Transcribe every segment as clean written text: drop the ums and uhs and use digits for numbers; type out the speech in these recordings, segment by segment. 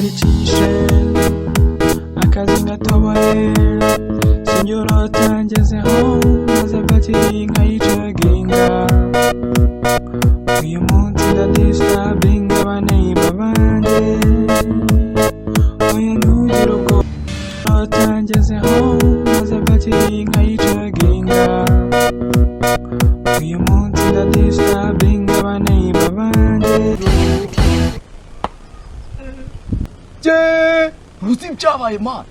nicishe akazi ngatoboye sinyorota ngezeho maze batiri nkayicaginga uyu munsi ndadisturbinga abaneiba banje oya ntugire ubwoba ngezeho maze batiri nkayicaginga uyu munsi ndadisturbinga abaneiba banje Uzi byabaye man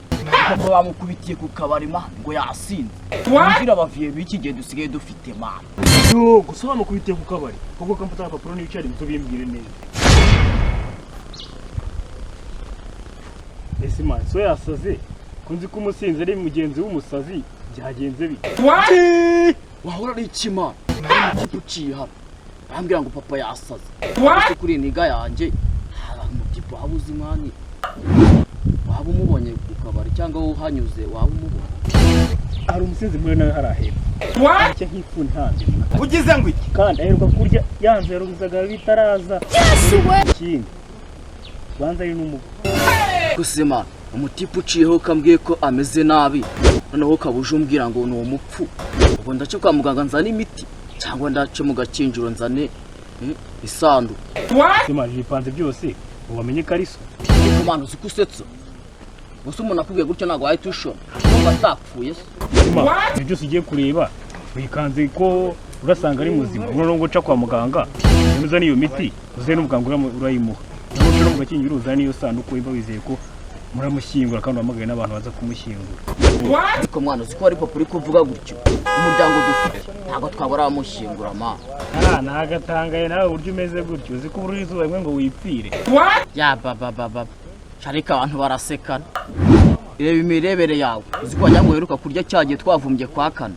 papa bamukubitiye ku kabari man ngo yasinze ngira baviye biki gihe dusigaye dufite man yo gusa bamukubitiye ku kabari kuko kamfata agapapuro n'ibicari bito bimbwire neza ese man so yasaze kunzi ko umusinzi ari mugenzi w'umusazi byagenze bite wahora ari iki man uciye hano bambwira ngo papa yasaze kuri niga yanjye umutipe wabuze imani waba umubonye ku kabari cyangwa uhanyuze waba umubonye ari umusinzi muri nawe haraheba icyo nk'ifu ntanze ugize ngo iki kandi aheruka kurya yanze yaruzaga bitaraza ikindi banza ari n'umugo kusema umutipe uciyeho kambwiye ko ameze nabi noneho kabuje umbwira ngo ni umupfu ubwo ndace kwa muganga nzane imiti cyangwa ndace mu gakinjiro nzane isandu sema jipanze byose wamenye kariso komanda uzi kusetsa gusa umuntu akubwiye gutyo ntabwo wahita ushona numva atapfuye se byose ugiye kureba wikanze ko urasanga ari muzima noneho ngo uca kwa muganga uza n'iyo miti uze n'umuganga urayimuha noneho mu gakinjiro uza n'iyo sanduku wimba wizeye ko muramushyingura kandi wamagaye n'abantu baza kumushyingura ariko mwana uzi ko ari papa uri kuvuga gutyo umuryango dufite ntabwo twabura amushyingura ma nagatangaye nawe uburyo umeze gutyo uzi ko ubura izuba rimwe ngo wipfire ya baba sharika abantu barasekana ireba imirebere yawe uzi ko wajya ngo uheruka kurya cyagiye twavumbye kwa kane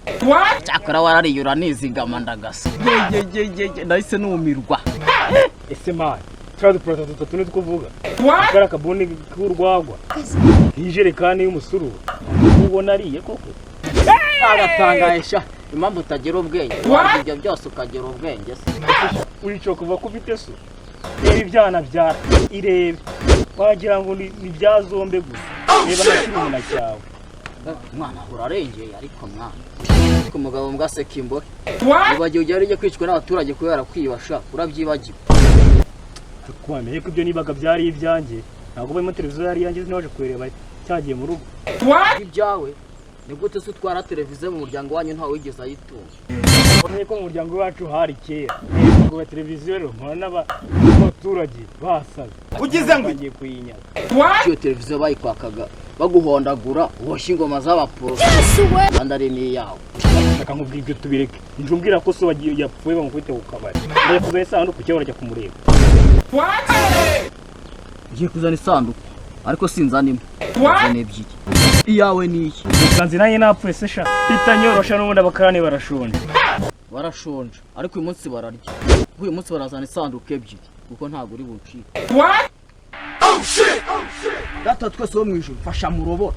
cyakora warariye uranizigama ndagasa nahise numirwa ese mani turazi purata dutatu ni twovuga akari akabuni k'urwagwa ijerekani y'umusururu ubona ariye koko agatangaye sha impamvu utagira ubwenge wabirya byose ukagira ubwenge se urico kuva ko ufite so reba ibyana byara irebe wagira ngo ni bya zombe gusa reba nakiri umuntu cyawe mwana urarengeye ariko mwana ariko umugabo mbwa sekimbo ubagiye ujya rije kwicwa n'abaturage kubera kwibasha urabyibagiwe twamenye ko ibyo nibaga byari ibyanjye ntabwo barimo televiziyo yari yanjye naje kureba cyagiye mu rugo ibyawe ni gute se utwara televiziyo mu muryango wanyu ntawe wigeze ayitunga ubonye ko mu muryango wacu hari kera ngo televiziyo rero mpora n'abaturage basaze ugize ngo bagiye kuyinyaga iyo televiziyo bayikwakaga baguhondagura uboshye ingoma z'abaporo kandi ari n'iyawe shaka nkubwira ibyo tubireke nje umbwira ko so wagiye yapfuye bamukubite ku kabari ndaye kuzana isanduku cyangwa urajya kumureba ugiye kuzana isanduku ariko sinzana imwe uzana ebyiri iyawe ni iki kanzi nanjye napfuye se sha bitanyorosha n'ubundi abakarani barashonje ariko uyu munsi bararya uyu munsi barazana isanduku ebyiri kuko ntabwo uri buncike data twese wo mu ijuru fasha mu robora